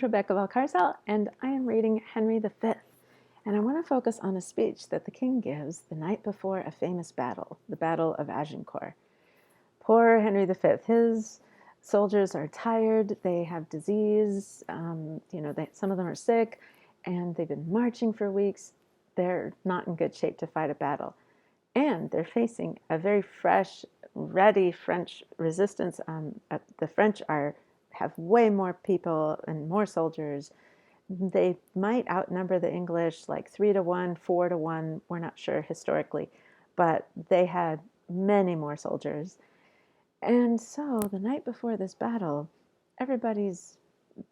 Rebecca Valcarcel, and I am reading Henry V. And I want to focus on a speech that the king gives the night before a famous battle, the Battle of Agincourt. Poor Henry V. His soldiers are tired. They have disease. Some of them are sick, and they've been marching for weeks. They're not in good shape to fight a battle. And they're facing a very fresh, ready French resistance. The French have way more people and more soldiers. They might outnumber the English like 3 to 1, 4 to 1. We're not sure historically, but they had many more soldiers. And so the night before this battle, everybody's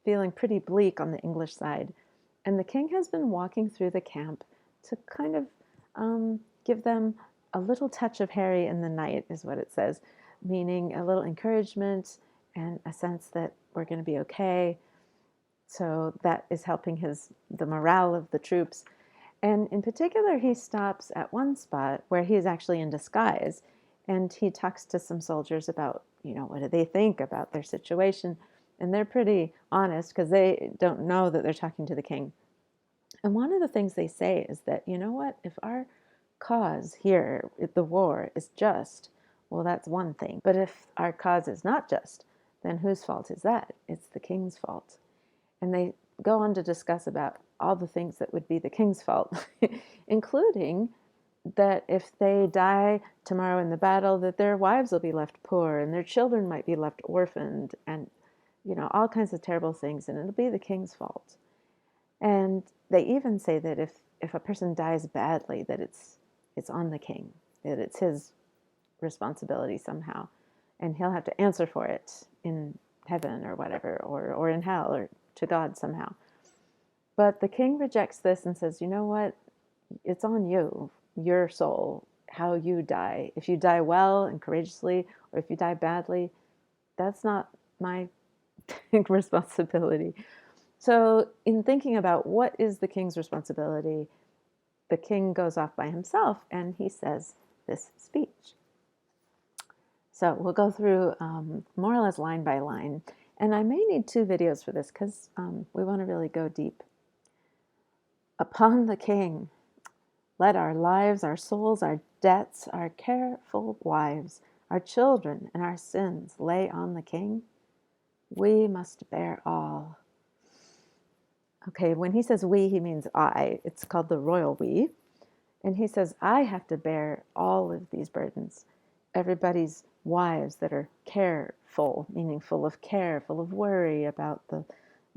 feeling pretty bleak on the English side. And the king has been walking through the camp to kind of give them a little touch of Harry in the night, is what it says, meaning a little encouragement and a sense that we're going to be okay. So that is helping the morale of the troops. And in particular, he stops at one spot where he is actually in disguise, and he talks to some soldiers about, what do they think about their situation? And they're pretty honest because they don't know that they're talking to the king. And one of the things they say is that, if our cause here, the war, is just, well, that's one thing. But if our cause is not just, then whose fault is that? It's the king's fault. And they go on to discuss about all the things that would be the king's fault, including that if they die tomorrow in the battle, that their wives will be left poor and their children might be left orphaned and, all kinds of terrible things. And it'll be the king's fault. And they even say that if a person dies badly, that it's on the king, that it's his responsibility somehow. And he'll have to answer for it in heaven or whatever, or in hell, or to God somehow. But the king rejects this and says, you know what? It's on you, your soul, how you die. If you die well and courageously, or if you die badly, that's not my responsibility. So in thinking about what is the king's responsibility, the king goes off by himself and he says this speech. So we'll go through more or less line by line. And I may need 2 videos for this because we want to really go deep. Upon the king, let our lives, our souls, our debts, our careful wives, our children, and our sins lay on the king. We must bear all. Okay, when he says we, he means I. It's called the royal we. And he says, I have to bear all of these burdens. Everybody's wives that are careful, meaning full of care, full of worry about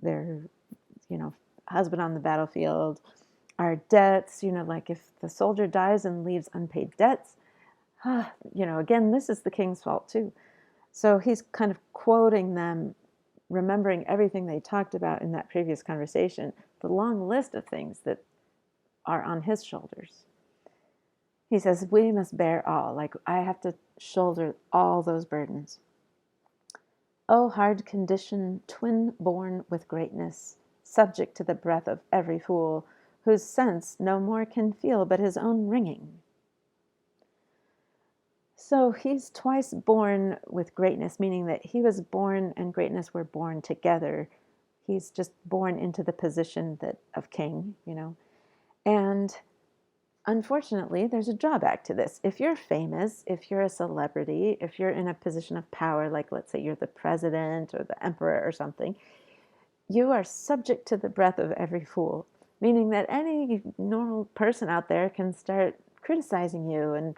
their husband on the battlefield. Our debts, like if the soldier dies and leaves unpaid debts, again, this is the king's fault too. So he's kind of quoting them, remembering everything they talked about in that previous conversation, the long list of things that are on his shoulders. He says, we must bear all, like I have to shoulder all those burdens. O hard condition, twin born with greatness, subject to the breath of every fool, whose sense no more can feel but his own ringing. So he's twice born with greatness, meaning that he was born and greatness were born together. He's just born into the position of king, And unfortunately, there's a drawback to this. If you're famous, if you're a celebrity, if you're in a position of power, like let's say you're the president or the emperor or something, you are subject to the breath of every fool, meaning that any normal person out there can start criticizing you and,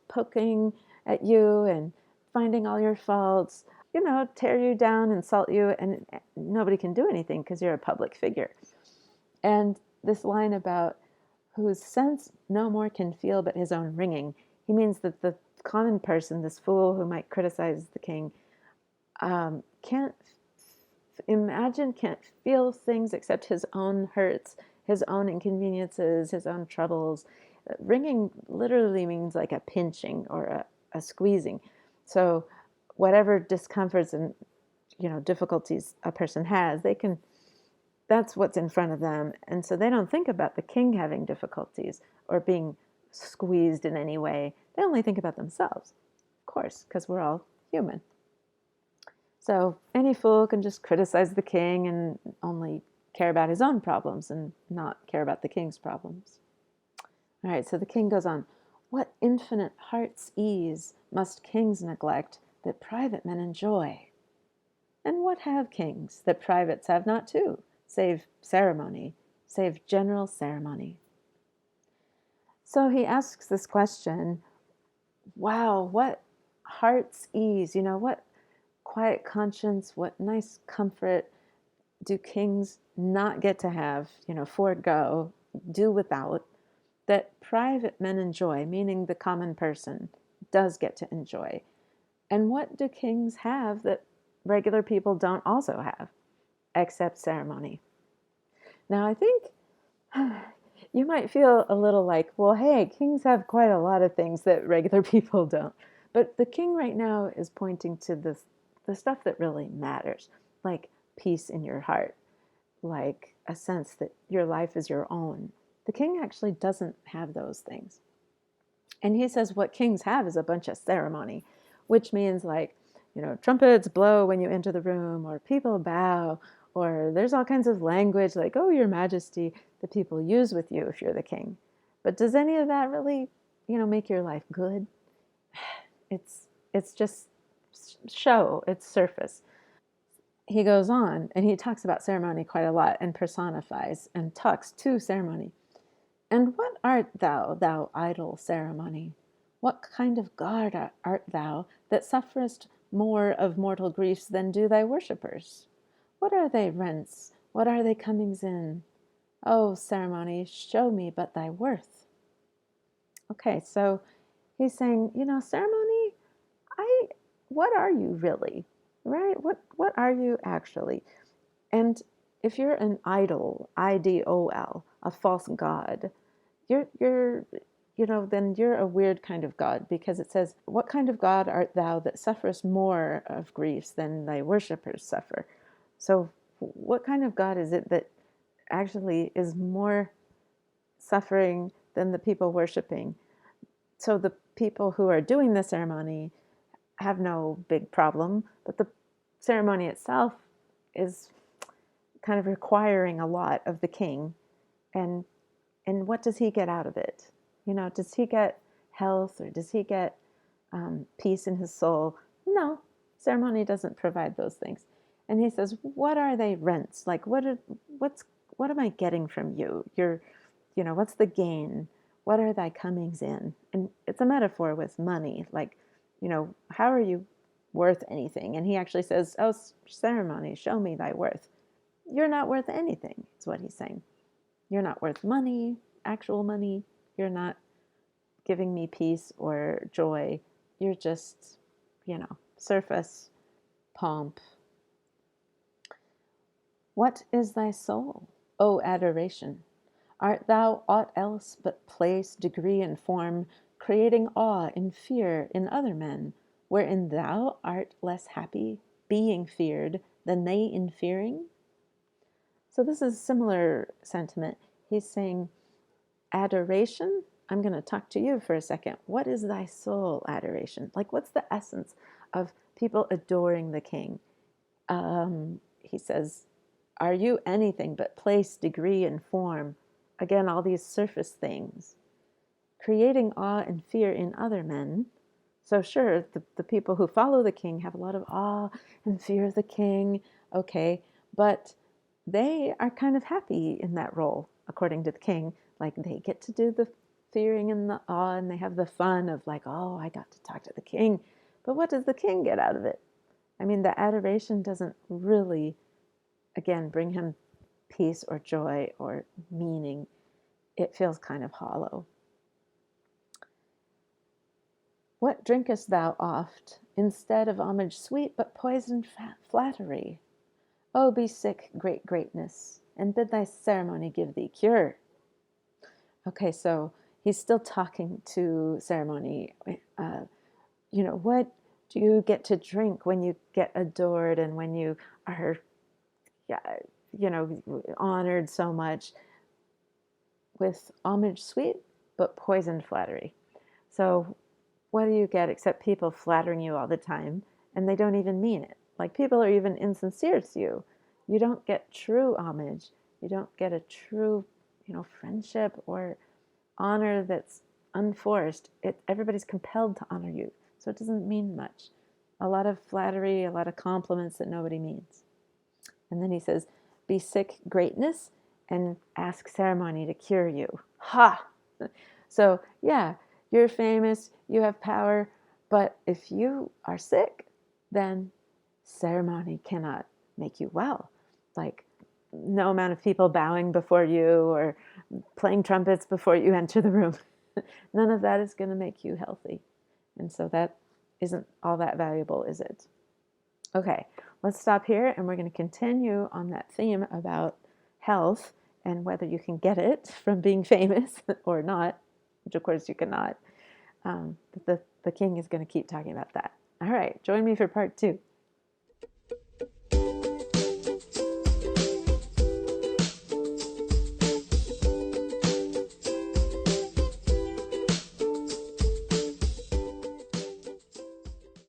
poking at you and finding all your faults, tear you down, insult you, and nobody can do anything because you're a public figure. And this line about whose sense no more can feel but his own ringing, he means that the common person, this fool who might criticize the king, can't feel things except his own hurts, his own inconveniences, his own troubles. Ringing literally means like a pinching or a squeezing. So whatever discomforts and difficulties a person has, that's what's in front of them. And so they don't think about the king having difficulties or being squeezed in any way. They only think about themselves, of course, because we're all human. So any fool can just criticize the king and only care about his own problems and not care about the king's problems. All right, so the king goes on. What infinite heart's ease must kings neglect that private men enjoy? And what have kings that privates have not too, save ceremony, save general ceremony? So he asks this question, wow, what heart's ease, what quiet conscience, what nice comfort do kings not get to have, forego, do without, that private men enjoy, meaning the common person does get to enjoy? And what do kings have that regular people don't also have, except ceremony? Now, I think you might feel a little like, well, hey, kings have quite a lot of things that regular people don't. But the king right now is pointing to the stuff that really matters, like peace in your heart, like a sense that your life is your own. The king actually doesn't have those things. And he says what kings have is a bunch of ceremony, which means like, trumpets blow when you enter the room, or people bow, or there's all kinds of language like, oh, your majesty, that people use with you if you're the king. But does any of that really, make your life good? It's just show, it's surface. He goes on and he talks about ceremony quite a lot and personifies and talks to ceremony. And what art thou, thou idle ceremony? What kind of God art thou that sufferest more of mortal griefs than do thy worshippers? What are they rents? What are they comings in? Oh, ceremony, show me but thy worth. Okay, so he's saying, ceremony, what are you really? Right? What are you actually? And if you're an idol, IDOL, a false god, you're then you're a weird kind of God, because it says, what kind of God art thou that sufferest more of griefs than thy worshippers suffer? So what kind of God is it that actually is more suffering than the people worshiping? So the people who are doing the ceremony have no big problem, but the ceremony itself is kind of requiring a lot of the king. And what does he get out of it? Does he get health, or does he get peace in his soul? No, ceremony doesn't provide those things. And he says, what are they rents? Like, what am I getting from you? What's the gain? What are thy comings in? And it's a metaphor with money. Like, how are you worth anything? And he actually says, oh, ceremony, show me thy worth. You're not worth anything, is what he's saying. You're not worth money, actual money. You're not giving me peace or joy. You're just, surface pomp. What is thy soul, O adoration? Art thou aught else but place, degree, and form, creating awe and fear in other men, wherein thou art less happy, being feared, than they in fearing? So this is a similar sentiment. He's saying, adoration, I'm going to talk to you for a second. What is thy soul, adoration? Like, what's the essence of people adoring the king? He says, are you anything but place, degree, and form? Again, all these surface things. Creating awe and fear in other men. So sure, the people who follow the king have a lot of awe and fear of the king. Okay, but they are kind of happy in that role, according to the king. Like, they get to do the fearing and the awe, and they have the fun of like, oh, I got to talk to the king. But what does the king get out of it? I mean, the adoration doesn't really, again, bring him peace or joy or meaning. It feels kind of hollow. What drinkest thou oft, instead of homage sweet, but poisoned flattery? Oh, be sick, great greatness, and bid thy ceremony give thee cure. Okay, so he's still talking to ceremony. What do you get to drink when you get adored and when you are, honored so much? With homage sweet, but poisoned flattery. So what do you get except people flattering you all the time, and they don't even mean it? Like, people are even insincere to you. You don't get true homage. You don't get a true, friendship or honor that's unforced. Everybody's compelled to honor you. So it doesn't mean much. A lot of flattery, a lot of compliments that nobody means. And then he says, be sick greatness and ask ceremony to cure you. Ha! So, yeah, you're famous, you have power, but if you are sick, then ceremony cannot make you well. Like, no amount of people bowing before you or playing trumpets before you enter the room. None of that is going to make you healthy. And so that isn't all that valuable, is it? Okay, let's stop here, and we're going to continue on that theme about health and whether you can get it from being famous or not, which of course you cannot. But the king is going to keep talking about that. All right, join me for part 2.